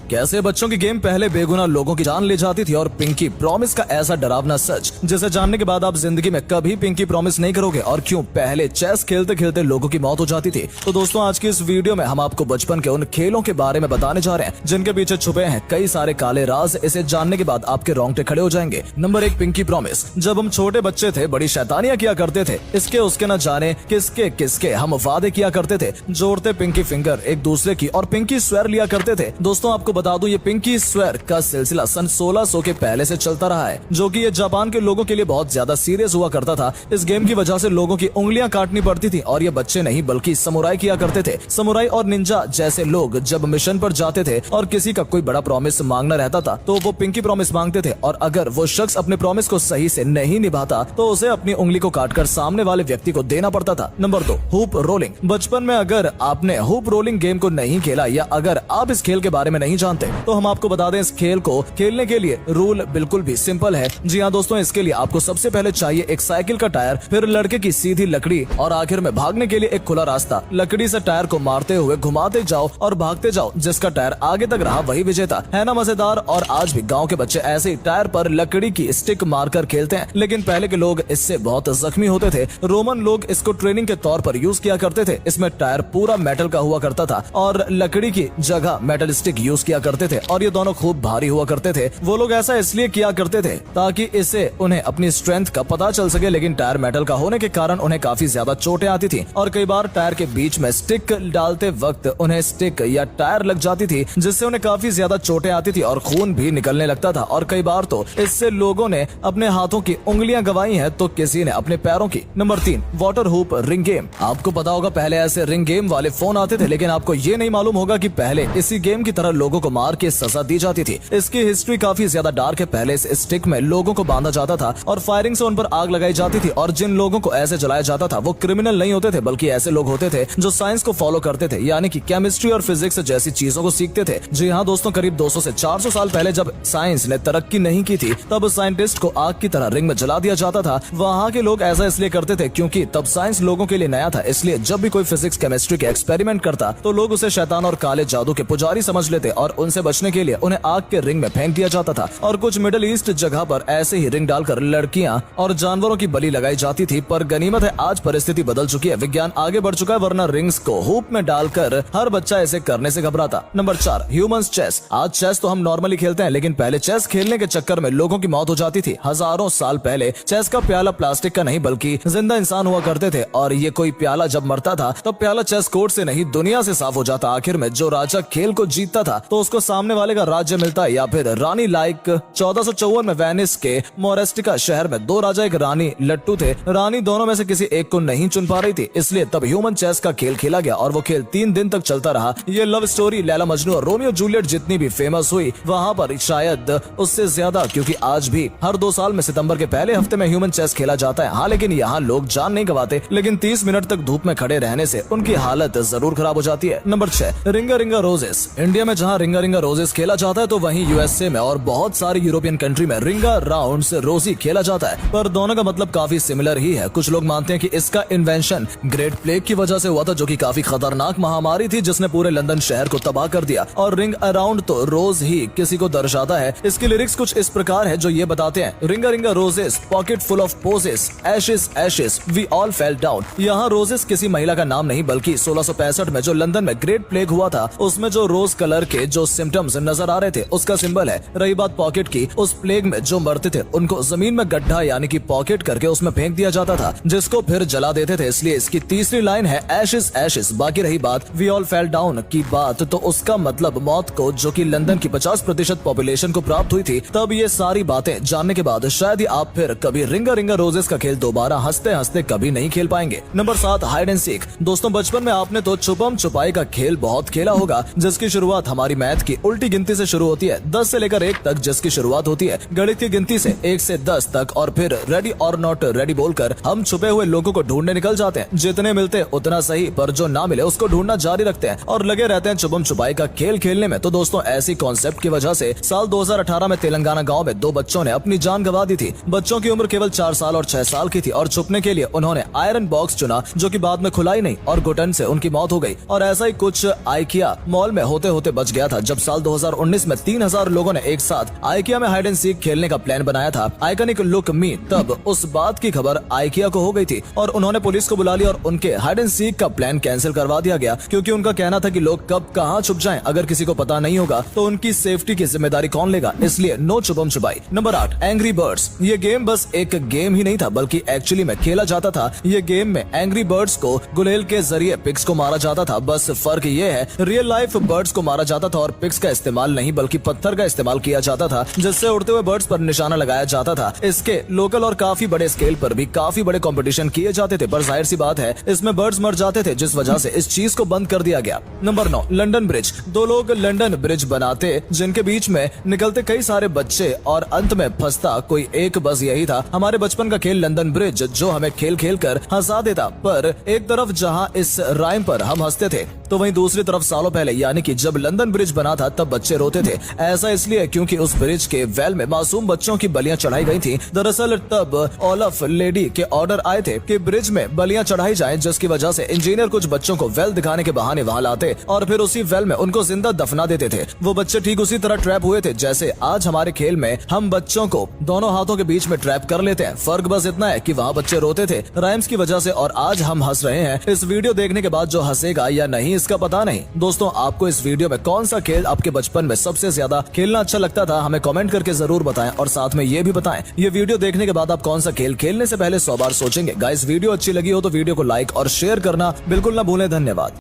कैसे बच्चों की गेम पहले बेगुनाह लोगों की जान ले जाती थी और पिंकी प्रॉमिस का ऐसा डरावना सच जिसे जानने के बाद आप जिंदगी में कभी पिंकी प्रॉमिस नहीं करोगे और क्यों पहले चेस खेलते खेलते लोगों की मौत हो जाती थी। तो दोस्तों आज की इस वीडियो में हम आपको बचपन के उन खेलों के बारे में बताने जा रहे हैं जिनके पीछे छुपे हैं कई सारे काले राज। इसे जानने के बाद आपके रोंगटे खड़े हो जाएंगे। Number 1, pinky promise. जब हम छोटे बच्चे थे बड़ी शैतानियां किया करते थे, इसके उसके न जाने किसके किसके हम वादे किया करते थे, जोड़ते पिंकी फिंगर एक दूसरे की और पिंकी स्वेर लिया करते थे। दोस्तों आपको बता दूं ये पिंकी स्वेर का सिलसिला सन 1600 के पहले से चलता रहा है, जो कि ये जापान के लोगों के लिए बहुत ज्यादा सीरियस हुआ करता था। इस गेम की वजह से लोगों की उंगलियां काटनी पड़ती थी और ये बच्चे नहीं बल्कि समुराई किया करते थे। समुराई और निंजा जैसे लोग जब मिशन पर जाते थे और किसी का कोई बड़ा प्रॉमिस मांगना रहता था तो वो पिंकी प्रॉमिस मांगते थे और अगर वो शख्स अपने प्रॉमिस को सही से नहीं निभाता तो उसे अपनी उंगली को काटकर सामने वाले व्यक्ति को देना पड़ता था। Number 2, hoop rolling. बचपन में अगर आपने हुप रोलिंग गेम को नहीं खेला या अगर आप इस खेल के बारे में नहीं जानते तो हम आपको बता दें इस खेल को खेलने के लिए रूल बिल्कुल भी सिंपल है। जी हाँ दोस्तों, इसके लिए आपको सबसे पहले चाहिए एक साइकिल का टायर, फिर लड़के की सीधी लकड़ी और आखिर में भागने के लिए एक खुला रास्ता। लकड़ी से टायर को मारते हुए घुमाते जाओ और भागते जाओ, जिसका टायर आगे तक रहा वही विजेता। है ना मजेदार। और आज भी गाँव के बच्चे ऐसे ही टायर पर लकड़ी की स्टिक मारकर खेलते हैं, लेकिन पहले के लोग इससे बहुत जख्मी होते थे। रोमन लोग इसको ट्रेनिंग के तौर पर यूज किया करते थे। इसमें टायर पूरा मेटल का हुआ करता था और लकड़ी की जगह मेटल स्टिक यूज किया करते थे और ये दोनों खूब भारी हुआ करते थे। वो लोग ऐसा इसलिए किया करते थे ताकि इससे उन्हें अपनी स्ट्रेंथ का पता चल सके, लेकिन टायर मेटल का होने के कारण उन्हें काफी ज्यादा चोटें आती थी और कई बार टायर के बीच में स्टिक डालते वक्त उन्हें स्टिक या टायर लग जाती थी, जिससे उन्हें काफी ज्यादा चोटें आती थी और खून भी निकलने लगता था और कई बार तो इससे लोगों ने अपने हाथों की उंगलियां गंवाई हैं तो किसी ने अपने पैरों की। Number 3, water hoop ring game. आपको पता होगा पहले ऐसे रिंग गेम वाले फोन आते थे, लेकिन आपको ये नहीं मालूम होगा कि पहले इसी गेम की तरह लोगों को मार के सजा दी जाती थी। इसकी हिस्ट्री काफी ज्यादा डार्क है। पहले इस स्टिक में लोगों को बांधा जाता था और फायरिंग से उन पर आग लगाई जाती थी और जिन लोगों को ऐसे जलाया जाता था वो क्रिमिनल नहीं होते थे बल्कि ऐसे लोग होते थे जो साइंस को फॉलो करते थे, यानी कि केमिस्ट्री और फिजिक्स जैसी चीजों को सीखते थे। जी हाँ दोस्तों, करीब 200 से 400 साल पहले जब साइंस ने तरक्की नहीं की थी तब साइंटिस्ट को आग की तरह रिंग में जला दिया जाता था। वहाँ के लोग ऐसा इसलिए करते थे क्योंकि तब साइंस लोगों के लिए नया था, इसलिए जब भी कोई फिजिक्स केमिस्ट्री के एक्सपेरिमेंट करता तो लोग उसे शैतान और काले जादू के पुजारी समझ लेते और उनसे बचने के लिए उन्हें आग के रिंग में फेंक दिया जाता था। और कुछ मिडिल ईस्ट जगह पर ऐसे ही रिंग डालकर लड़कियां और जानवरों की बलि लगाई जाती थी। पर गनीमत है आज परिस्थिति बदल चुकी है, विज्ञान आगे बढ़ चुका है, वरना रिंग्स को हुप में डालकर हर बच्चा इसे करने से घबराता। Number 4, humans chess. आज चेस तो हम नॉर्मली खेलते हैं, लेकिन पहले चेस खेलने के चक्कर में लोगों की मौत हो जाती थी। हजारों साल पहले चेस का प्याला प्लास्टिक का नहीं बल्कि जिंदा इंसान हुआ करते थे और ये कोई प्याला जब मरता था तब प्याला चेस कोर्ट से नहीं दुनिया से साफ हो जाता। आखिर में जो राजा खेल को जीतता था तो उसको सामने वाले का राज्य मिलता या फिर रानी। लाइक 1454 में वेनिस के मोरेस्टिका शहर में 2 राजा एक रानी लट्टू थे। रानी दोनों में से किसी एक को नहीं चुन पा रही थी, इसलिए तब ह्यूमन चेस का खेल खेला गया और वो खेल 3 दिन तक चलता रहा। ये लव स्टोरी लैला मजनू और रोमियो जूलियट जितनी भी फेमस हुई वहाँ पर शायद उससे ज्यादा, क्योंकि आज भी हर 2 साल में सितंबर के पहले हफ्ते में ह्यूमन चेस खेला जाता है। हाँ, लेकिन यहाँ लोग जान नहीं गवाते, लेकिन 30 मिनट तक धूप में खड़े रहने से उनकी हालत जरूर खराब हो जाती है। नंबर 6, रिंगा रिंगा रोजेस। इंडिया में जहाँ रिंगा रिंगा रोजेस खेला जाता है तो वहीं यूएसए में और बहुत सारी यूरोपियन कंट्री में रिंगा राउंड्स रोजी खेला जाता है, पर दोनों का मतलब काफी सिमिलर ही है। कुछ लोग मानते हैं कि इसका इन्वेंशन ग्रेट प्लेग की वजह से हुआ था, जो कि काफी खतरनाक महामारी थी जिसने पूरे लंदन शहर को तबाह कर दिया। और रिंग अराउंड तो रोज ही किसी को दर्शाता है। इसके लिरिक्स कुछ इस प्रकार है जो ये बताते हैं, ringa ringa roses pocket full of posies, ashes ashes we all fell down. यहाँ रोजेस किसी महिला का नाम नहीं बल्कि 1665 में जो लंदन में ग्रेट प्लेग हुआ था उसमें जो रोज कलर के जो सिम्टम्स नजर आ रहे थे उसका सिंबल है। रही बात पॉकेट की, उस प्लेग में जो मरते थे उनको जमीन में गड्ढा यानी कि पॉकेट करके उसमें फेंक दिया जाता था, जिसको फिर जला देते थे, इसलिए इसकी तीसरी लाइन है एशेस एशेस। बाकी रही बात वी ऑल फेल डाउन की बात, तो उसका मतलब मौत को, जो कि लंदन की 50% पॉपुलेशन को प्राप्त हुई थी। तब ये सारी बातें जानने के बाद शायद ही आप फिर कभी रिंगा रिंगा रोजेस का खेल दोबारा हंसते हंसते कभी नहीं खेल पाएंगे। Number 7, hide and seek. दोस्तों बचपन में आपने तो छुपम छुपाई का खेल बहुत खेला होगा, जिसकी शुरुआत हमारी मैथ की उल्टी गिनती से शुरू होती है, 10 से लेकर 1 तक जिसकी शुरुआत होती है गणित की गिनती से 1 से 10 तक, और फिर रेडी और नॉट रेडी बोलकर हम छुपे हुए लोगों को ढूंढने निकल जाते हैं। जितने मिलते उतना सही, पर जो ना मिले उसको ढूंढना जारी रखते हैं और लगे रहते हैं छुपम छुपाई का खेल खेलने में। तो दोस्तों ऐसी कॉन्सेप्ट की वजह से साल 2018 में तेलंगाना गाँव में 2 बच्चों ने अपनी जान गंवा दी थी। बच्चों की उम्र केवल 4 साल और 6 साल की थी और छुपने के लिए उन्होंने आयरन बॉक्स चुना, जो कि बाद में खुला ही नहीं और घुटन से उनकी मौत हो गई। और ऐसा ही कुछ आइकिया मॉल में होते होते बच गया था, था जब साल 2019 में 3000 लोगों ने एक साथ आइकिया में हाइड एंड सीक खेलने का प्लान बनाया था। आइकॉनिक लुक मी तब उस बात की खबर आइकिया को हो गई थी और उन्होंने पुलिस को बुला लिया और उनके हाइड एंड सीक का प्लान कैंसिल करवा दिया गया, क्योंकि उनका कहना था कि लोग कब कहां छुप जाएं, अगर किसी को पता नहीं होगा तो उनकी सेफ्टी की जिम्मेदारी कौन लेगा, इसलिए नो छुपम छुपाई। Number 8, angry birds. ये गेम बस एक गेम ही नहीं था बल्कि एक्चुअली में खेला जाता था। ये गेम में एंग्री बर्ड्स को गुलेल के जरिए पिग्स को मारा जाता था, बस फर्क ये है रियल लाइफ बर्ड्स को मारा जाता था और पिग्स का इस्तेमाल नहीं बल्कि पत्थर का इस्तेमाल किया जाता था, जिससे उड़ते हुए बर्ड्स पर निशाना लगाया जाता था। इसके लोकल और काफी बड़े स्केल पर भी काफी बड़े कंपटीशन किए जाते थे, पर जाहिर सी बात है इसमें बर्ड्स मर जाते थे, जिस वजह से इस चीज को बंद कर दिया गया। Number 9, London bridge. दो लोग लंदन ब्रिज बनाते जिनके बीच में निकलते कई सारे बच्चे और अंत में फंसता कोई एक, बस यही था हमारे बचपन का खेल लंदन ब्रिज, जो हमें खेल खेल कर हंसा देता। पर एक तरफ जहां इस राइम पर हम हंसते थे तो वहीं दूसरी तरफ सालों पहले यानी कि जब लंदन ब्रिज बना था तब बच्चे रोते थे। ऐसा इसलिए क्योंकि उस ब्रिज के वेल में मासूम बच्चों की बलियां चढ़ाई गई थी। दरअसल तब ऑलफ लेडी के ऑर्डर आए थे कि ब्रिज में बलियां चढ़ाई जाएं, जिसकी वजह से इंजीनियर कुछ बच्चों को वेल दिखाने के बहाने वहां लाते और फिर उसी वेल में उनको जिंदा दफना देते थे। वो बच्चे ठीक उसी तरह ट्रैप हुए थे जैसे आज हमारे खेल में हम बच्चों को दोनों हाथों के बीच में ट्रैप कर लेते हैं। फर्क बस इतना है कि वहाँ बच्चे रोते थे राइम्स की वजह से और आज हम हंस रहे हैं। इस वीडियो देखने के बाद जो हंसेगा या नहीं इसका पता नहीं। दोस्तों, आपको इस वीडियो में कौन सा खेल आपके बचपन में सबसे ज्यादा खेलना अच्छा लगता था, हमें कमेंट करके जरूर बताएं और साथ में ये भी बताएं ये वीडियो देखने के बाद आप कौन सा खेल खेलने से पहले 100 बार सोचेंगे। गाइस, वीडियो अच्छी लगी हो तो वीडियो को लाइक और शेयर करना बिल्कुल ना भूलें। धन्यवाद।